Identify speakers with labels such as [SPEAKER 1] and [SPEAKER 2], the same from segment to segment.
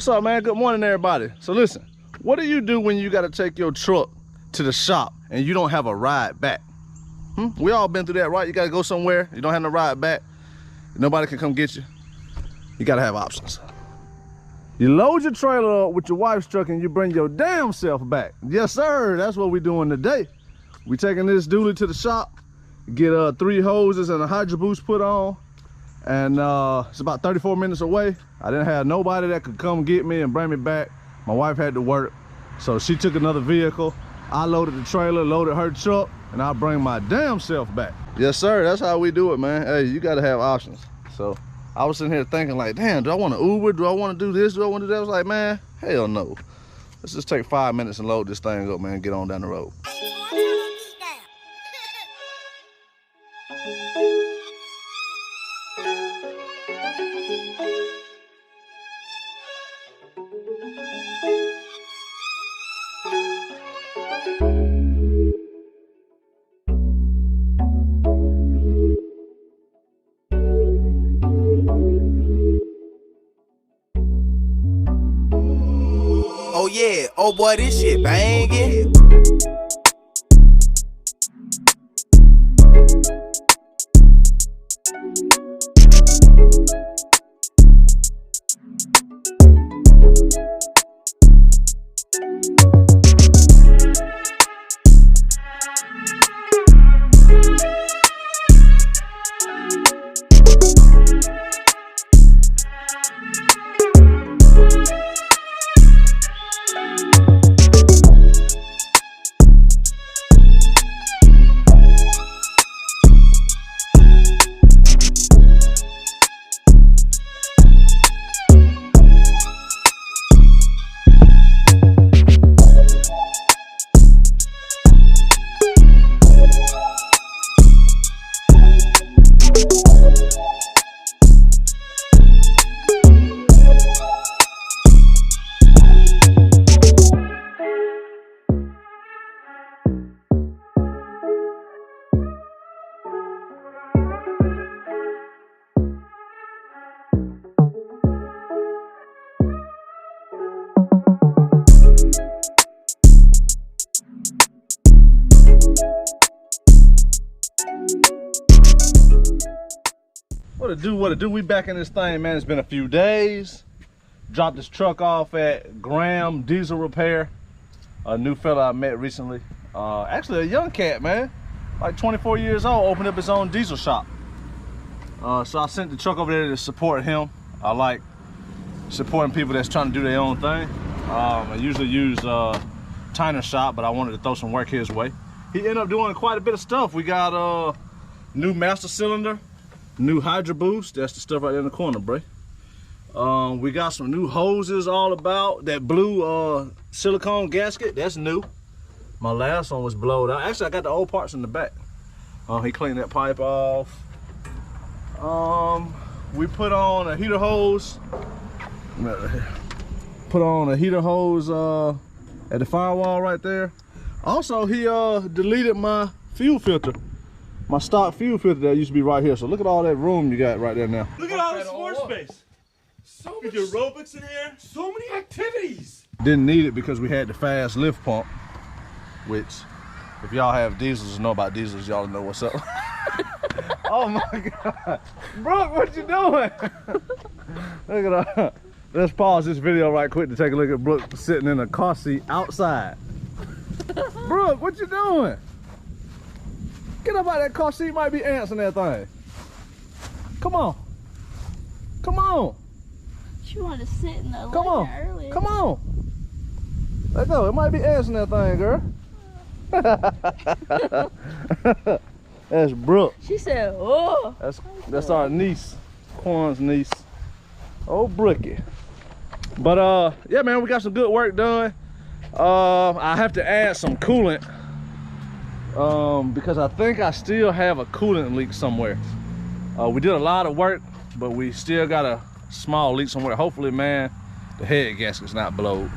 [SPEAKER 1] What's up, man? Good morning, everybody. So listen, what do you do when you got to take your truck to the shop and you don't have a ride back? We all been through that, right? You got to go somewhere, you don't have no ride back, nobody can come get you. You got to have options. You load your trailer up with your wife's truck and you bring your damn self back. Yes, sir. That's what we doing today. We taking this dually to the shop, get 3 hoses and a hydro boost put on, and it's about 34 minutes away. I didn't have nobody that could come get me and bring me back. My wife had to work, so she took another vehicle. I loaded the trailer, loaded her truck, and I bring my damn self back. Yes, sir. That's how we do it, man. Hey, you got to have options. So I was sitting here thinking like, damn, do I want to Uber? Do I want to do this? Do I want to do that? I was like, man, hell no. Let's just take 5 minutes and load this thing up, man, and get on down the road.
[SPEAKER 2] Oh yeah, oh boy, this shit banging.
[SPEAKER 1] What it do? We back in this thing, man. It's been a few days. Dropped this truck off at Graham Diesel Repair, a new fella I met recently. Actually a young cat, man, like 24 years old, opened up his own diesel shop. So I sent the truck over there to support him. I like supporting people that's trying to do their own thing. I usually use Tyner shop, but I wanted to throw some work his way. He ended up doing quite a bit of stuff. We got new master cylinder, new hydro boost. That's the stuff right there in the corner, bro. We got some new hoses all about. That blue silicone gasket, that's new. My last one was blowed out. Actually, I got the old parts in the back. He cleaned that pipe off. We put on a heater hose. Put on a heater hose at the firewall right there. Also, he deleted my fuel filter. My stock fuel filter that used to be right here. So look at all that room you got right there now.
[SPEAKER 3] Look at all this floor space. So much aerobics in here. So many activities.
[SPEAKER 1] Didn't need it because we had the fast lift pump, which if y'all have diesels and know about diesels, y'all know what's up. Oh my God. Brooke, what you doing? Look at that. Let's pause this video right quick to take a look at Brooke sitting in a car seat outside. Brooke, what you doing? Get up out of that car seat, might be ants in that thing. Come on. Come on.
[SPEAKER 4] She wanted to sit in the
[SPEAKER 1] Come on.
[SPEAKER 4] earlier.
[SPEAKER 1] Come on. Let go. It might be ants in that thing, girl. That's Brooke.
[SPEAKER 4] She said, oh.
[SPEAKER 1] That's our niece. Quan's niece. Oh, Brookie. But yeah, man, we got some good work done. I have to add some coolant. Because I think I still have a coolant leak somewhere. We did a lot of work, but we still got a small leak somewhere. Hopefully, man, the head gasket's not blowed.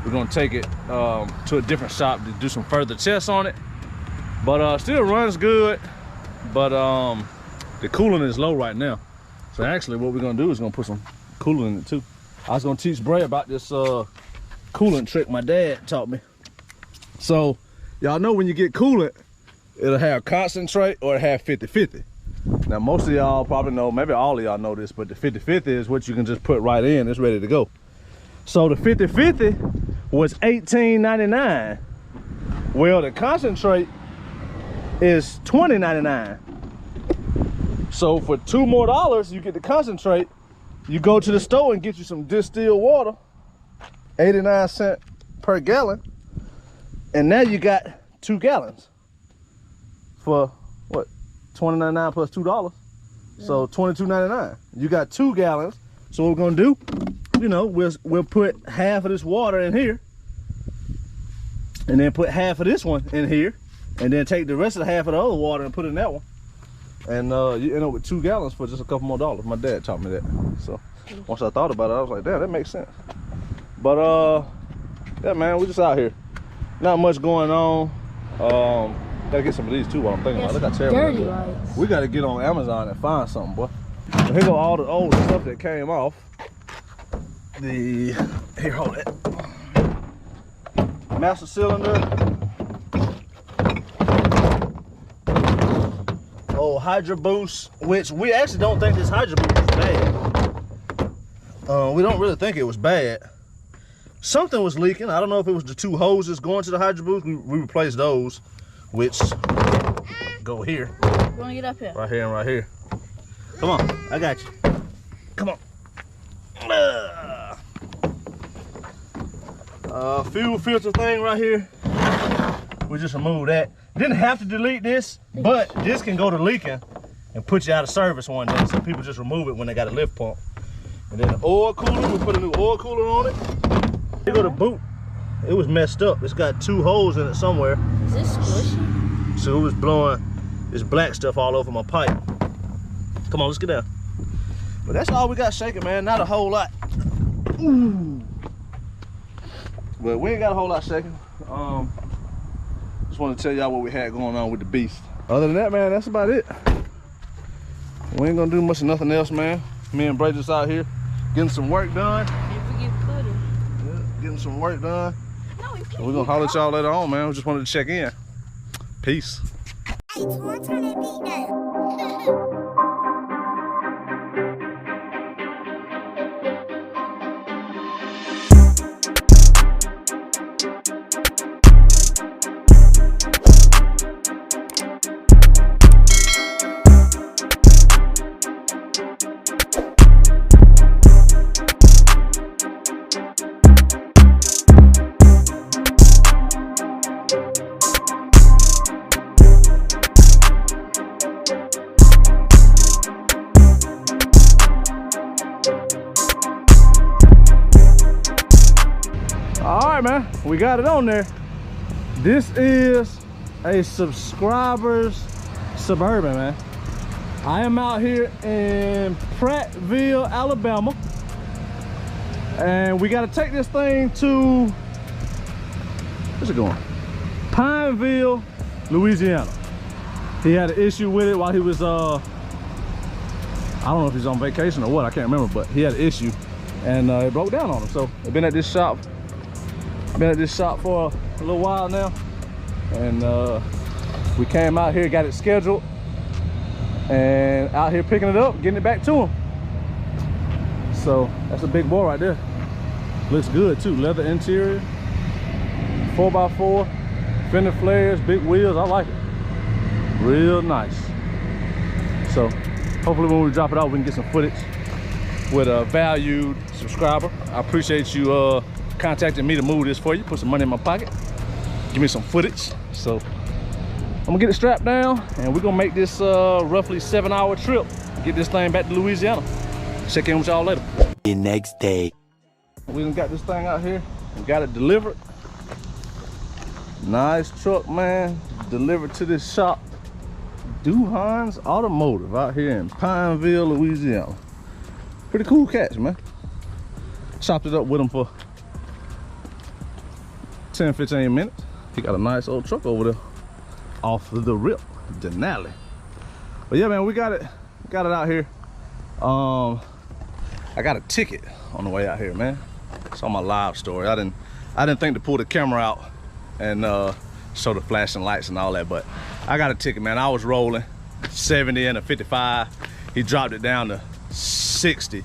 [SPEAKER 1] We're gonna take it to a different shop to do some further tests on it. But still runs good, but the coolant is low right now. So actually what we're gonna do is gonna put some coolant in it too. I was gonna teach Bray about this coolant trick my dad taught me. So y'all know when you get coolant, it'll have concentrate or it have 50-50. Now most of y'all probably know, maybe all of y'all know this, but the 50-50 is what you can just put right in, it's ready to go. So the 50-50 was $18.99. Well, the concentrate is $20.99. So for $2 more, you get the concentrate. You go to the store and get you some distilled water, 89 cents per gallon. And now you got 2 gallons for what? $20.99 plus $2. Yeah. So $22.99. You got 2 gallons. So what we're gonna do, you know, we'll put half of this water in here, and then put half of this one in here, and then take the rest of the half of the other water and put it in that one. And you end up with 2 gallons for just a couple more dollars. My dad taught me that. So once I thought about it, I was like, damn, that makes sense. But yeah, man, we just out here. Not much going on. Gotta get some of these too while I'm thinking about it. Look how terrible that is. We gotta get on Amazon and find something, boy. So here go all the old stuff that came off. Here, hold it. Master cylinder. Old Hydro Boost, which we actually don't think this Hydro Boost is bad. We don't really think it was bad. Something was leaking. I don't know if it was the 2 hoses going to the Hydro Boost. We replaced those, which go here.
[SPEAKER 4] You wanna get up here? Right
[SPEAKER 1] here and right here. Come on, I got you. Come on. Fuel filter thing right here. We just removed that. Didn't have to delete this, but this can go to leaking and put you out of service one day. So people just remove it when they got a lift pump. And then the oil cooler, we put a new oil cooler on it. Here go the boot. It was messed up. It's got 2 holes in it somewhere.
[SPEAKER 4] Is this squishy?
[SPEAKER 1] So it was blowing this black stuff all over my pipe. Come on, let's get down. But that's all we got shaking, man. Not a whole lot. Ooh. But we ain't got a whole lot shaking. Just want to tell y'all what we had going on with the beast. Other than that, man, that's about it. We ain't gonna do much of nothing else, man. Me and Bray just out here getting some work done. Getting some work done. No, we're gonna holler at y'all later on, man. We just wanted to check in. Peace.
[SPEAKER 5] Hey, Quan, turn that beat down.
[SPEAKER 1] Man, we got it on there. This is a subscriber's Suburban, man. I am out here in Prattville, Alabama, and we got to take this thing to, where's it going? Pineville, Louisiana. He had an issue with it while he was I don't know if he's on vacation or what, I can't remember, but he had an issue and it broke down on him. So I've been at this shop for a little while now, and we came out here, got it scheduled, and out here picking it up, getting it back to him. So that's a big boy right there. Looks good too. Leather interior, 4x4, fender flares, big wheels. I like it. Real nice. So hopefully when we drop it off, we can get some footage with a valued subscriber. I appreciate you contacting me to move this for you, put some money in my pocket, give me some footage. So I'm gonna get it strapped down and we're gonna make this roughly 7-hour trip, get this thing back to Louisiana. Check in with y'all later.
[SPEAKER 2] The next day.
[SPEAKER 1] We done got this thing out here and got it delivered. Nice truck, man. Delivered to this shop, Duhan's Automotive, out here in Pineville, Louisiana. Pretty cool cats, man. Chopped it up with them for 10-15 minutes. He got a nice old truck over there off of the rip, Denali. But yeah, man, we got it out here. I I got a ticket on the way out here, man. It's on my live story. I didn't think to pull the camera out and show the flashing lights and all that, but I got a ticket, man. I was rolling 70 and a 55. He dropped it down to 60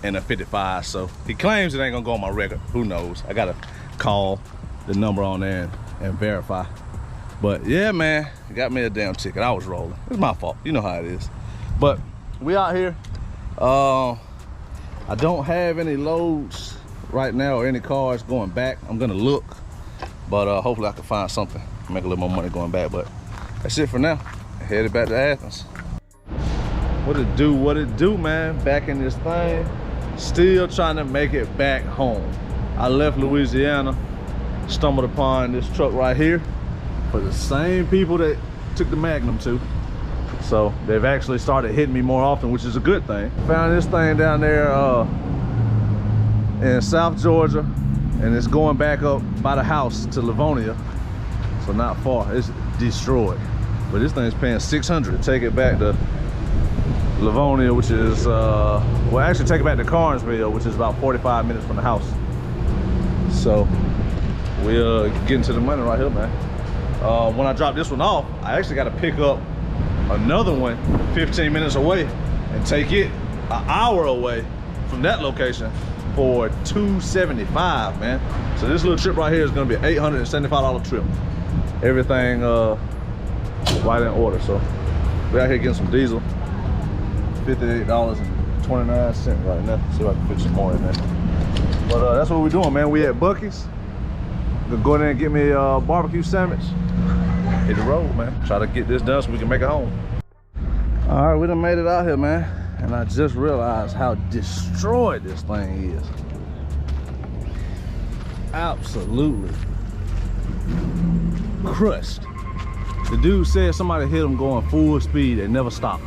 [SPEAKER 1] and a 55. So he claims it ain't gonna go on my record. Who knows? I gotta call the number on there and verify. But yeah, man, he got me a damn ticket. I was rolling. It's my fault. You know how it is. But we out here. I don't have any loads right now or any cars going back. I'm gonna look, but hopefully I can find something, make a little more money going back. But that's it for now. Headed back to Athens. What it do, man? Back in this thing, still trying to make it back home. I left Louisiana, stumbled upon this truck right here for the same people that took the Magnum to. So they've actually started hitting me more often, which is a good thing. Found this thing down there in South Georgia, and it's going back up by the house to Livonia. So not far, it's destroyed. But this thing's paying $600 to take it back to Livonia, which is, well, actually take it back to Carnesville, which is about 45 minutes from the house. So we're getting to the money right here, man. When I drop this one off, I actually got to pick up another one 15 minutes away and take it an hour away from that location for $275, man. So this little trip right here is gonna be an $875 trip. Everything right in order. So we're out here getting some diesel. $58.29 right now. See if I can fit some more in there. But that's what we're doing, man. We at Buc-ee's. Gonna go in there and get me a barbecue sandwich. Hit the road, man. Try to get this done so we can make it home. All right, we done made it out here, man. And I just realized how destroyed this thing is. Absolutely crushed. The dude said somebody hit him going full speed and never stopped.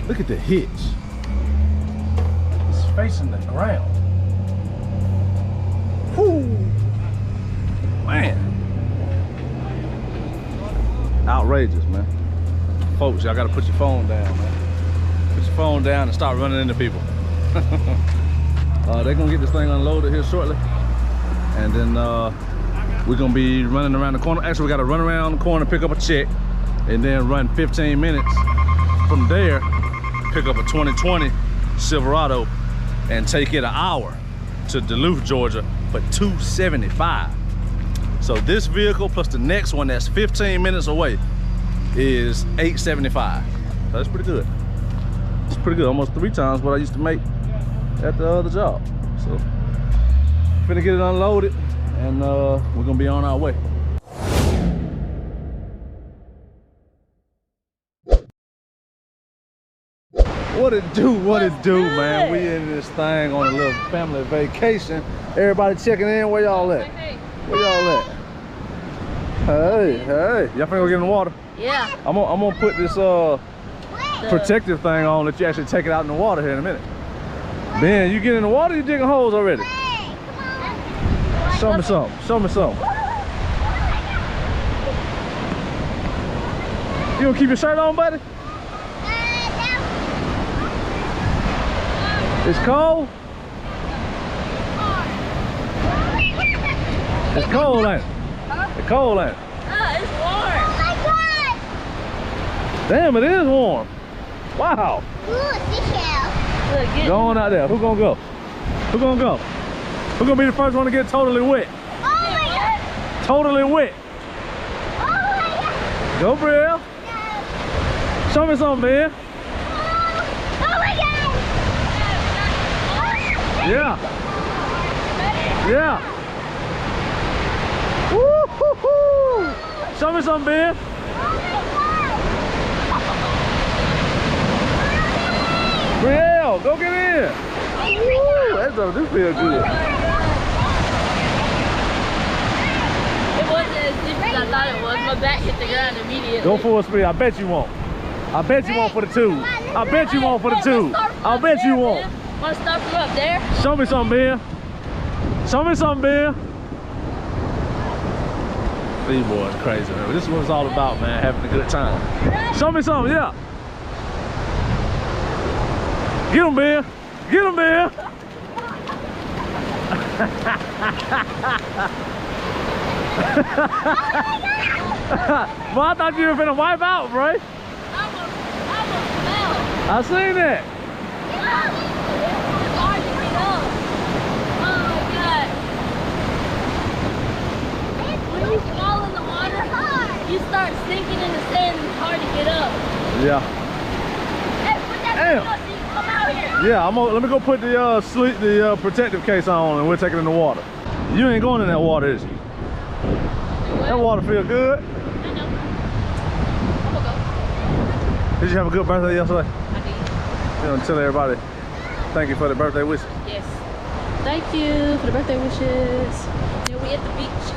[SPEAKER 1] Look at the hitch. It's facing the ground. Whoo! Man. Outrageous, man. Folks, y'all gotta put your phone down, man. Put your phone down and start running into people. They're gonna get this thing unloaded here shortly. And then we're gonna be running around the corner. Actually, we gotta run around the corner, pick up a check, and then run 15 minutes from there, pick up a 2020 Silverado and take it an hour to Duluth, Georgia for $275. So this vehicle plus the next one that's 15 minutes away is $875. So that's pretty good. It's pretty good, almost 3 times what I used to make at the other job. So finna get it unloaded and we're gonna be on our way. What it do, man? We in this thing on a little family vacation. Everybody checking in. Where y'all at? Where y'all at? Hey, y'all finna go get in the water?
[SPEAKER 4] Yeah.
[SPEAKER 1] I'm gonna put this protective thing on that you actually take it out in the water here in a minute. Ben, you get in the water, you digging holes already? Show me something. Show me something. You gonna keep your shirt on, buddy? It's cold? It's cold, ain't it? It's cold, ain't it?
[SPEAKER 4] It's warm.
[SPEAKER 5] Oh my God!
[SPEAKER 1] Damn, it is warm. Wow.
[SPEAKER 5] Ooh, seashell.
[SPEAKER 4] Look, get
[SPEAKER 1] Go on out there. Who gonna go? Who gonna go? Who gonna be the first one to get totally wet?
[SPEAKER 5] Oh my God!
[SPEAKER 1] Totally wet.
[SPEAKER 5] Oh my God!
[SPEAKER 1] Go, Brielle. Show me something, man.
[SPEAKER 5] Oh my God!
[SPEAKER 1] Yeah. Yeah. Woo-hoo-hoo. Show me something, Ben. Brielle, go get in. Woo, that do feel good.
[SPEAKER 4] It wasn't as deep as I thought it was. My back hit the ground immediately.
[SPEAKER 1] Go full speed. I bet you won't. I bet you won't for the 2. I bet you won't for the 2. I bet you won't.
[SPEAKER 4] Want to start from up there?
[SPEAKER 1] Show me something, Ben. Show me something, Ben. These boys crazy, man. This is what it's all about, man. Having a good time. Show me something, yeah. Get him, Ben. Get him there. Well, I thought you were finna wipe out, bro.
[SPEAKER 4] I
[SPEAKER 1] I seen that.
[SPEAKER 4] It's hard to get up. Oh my god. When you fall in the water, you start sinking in the sand and it's hard to get up.
[SPEAKER 1] Yeah.
[SPEAKER 4] Hey, put that
[SPEAKER 1] Damn.
[SPEAKER 4] thing up so you can come out here.
[SPEAKER 1] Yeah, let me go put the protective case on and we'll take it in the water. You ain't going in that water, is you? That water feel good.
[SPEAKER 4] I know. I'm gonna go.
[SPEAKER 1] Did you have a good birthday yesterday?
[SPEAKER 4] I did.
[SPEAKER 1] You know, tell everybody thank you for the birthday wishes.
[SPEAKER 4] Yes. Thank you for the birthday wishes. Now we at the beach.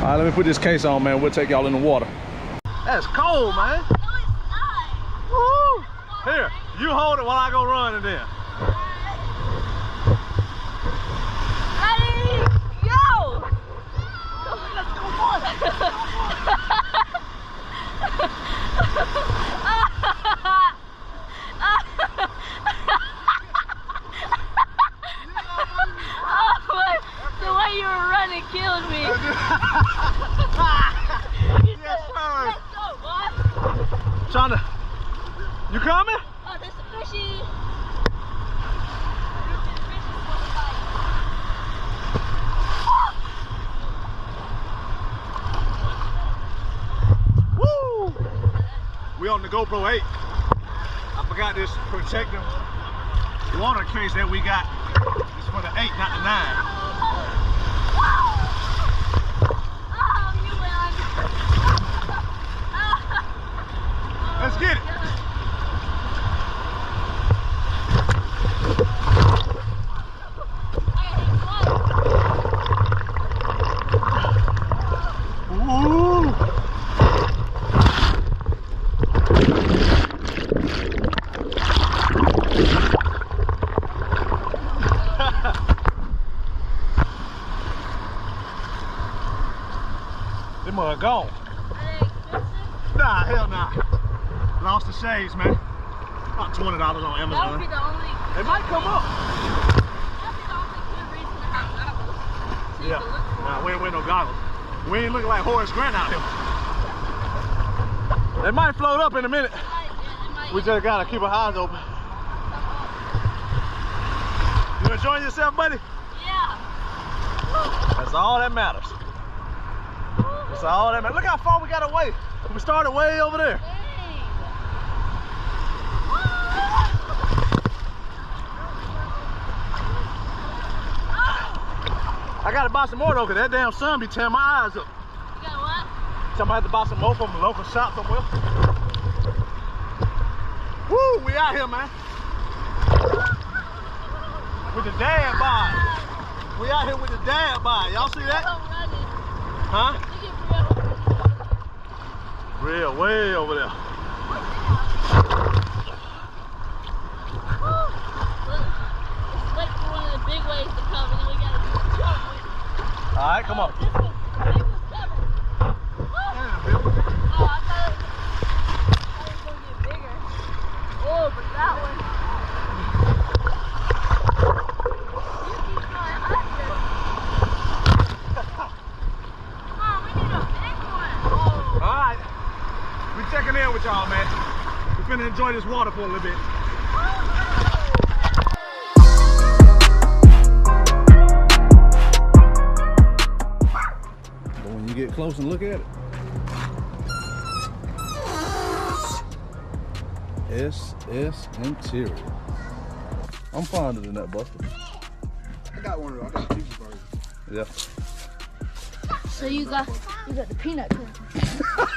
[SPEAKER 1] All right, let me put this case on, man. We'll take y'all in the water. That's cold, man.
[SPEAKER 4] No, it's not.
[SPEAKER 1] Woo! Here, you hold it while I go run it then.
[SPEAKER 4] Ready? Go! The way you were running killed me.
[SPEAKER 1] Yes, sir.
[SPEAKER 4] Let's go, boy.
[SPEAKER 1] Shonda, you coming?
[SPEAKER 4] Oh, there's a fishy.
[SPEAKER 1] Woo! We on the GoPro 8. I forgot this protective water case that we got. It's for the 8, not the 9. Let's get it. Ooh. Them are gone. Nah, hell nah. Lost the shades, man. About $20 on
[SPEAKER 4] That would
[SPEAKER 1] Amazon.
[SPEAKER 4] be the only.
[SPEAKER 1] They might come up.
[SPEAKER 4] That'd be the only good reason to have goggles. So you
[SPEAKER 1] Yeah.
[SPEAKER 4] can look for
[SPEAKER 1] Nah, we ain't wearing no goggles. We ain't looking like Horace Grant out here. They might float up in a minute.
[SPEAKER 4] it might
[SPEAKER 1] We just gotta keep our eyes open. You enjoying yourself, buddy?
[SPEAKER 4] Yeah.
[SPEAKER 1] That's all that matters. That's all that matters. Look how far we got away. We started way over there.
[SPEAKER 4] Dang.
[SPEAKER 1] I gotta buy some more though, cause that damn sun be tearing my eyes up.
[SPEAKER 4] You got what?
[SPEAKER 1] Somebody have to buy some more from a local shop somewhere. Woo, we out here, man. With the dad bod. We out here with the dad bod. Y'all see that?
[SPEAKER 4] I'm running.
[SPEAKER 1] Huh?
[SPEAKER 4] Look at
[SPEAKER 1] Real, way over there.
[SPEAKER 4] Wait for one of the big waves to come and then we gotta jump.
[SPEAKER 1] All right, come on.
[SPEAKER 4] This one's coming. Oh, I thought it was gonna get bigger. Oh, but that one. You keep going under. Come on, we need a big one. Oh.
[SPEAKER 1] All right. We checking in with y'all, man. We finna enjoy this water for a little bit. But when you get close and look at it, SS Interior. I'm fonder than that, Buster.
[SPEAKER 3] I got one of those. I got a pizza burger.
[SPEAKER 1] Yeah.
[SPEAKER 4] So you got the peanut cracker.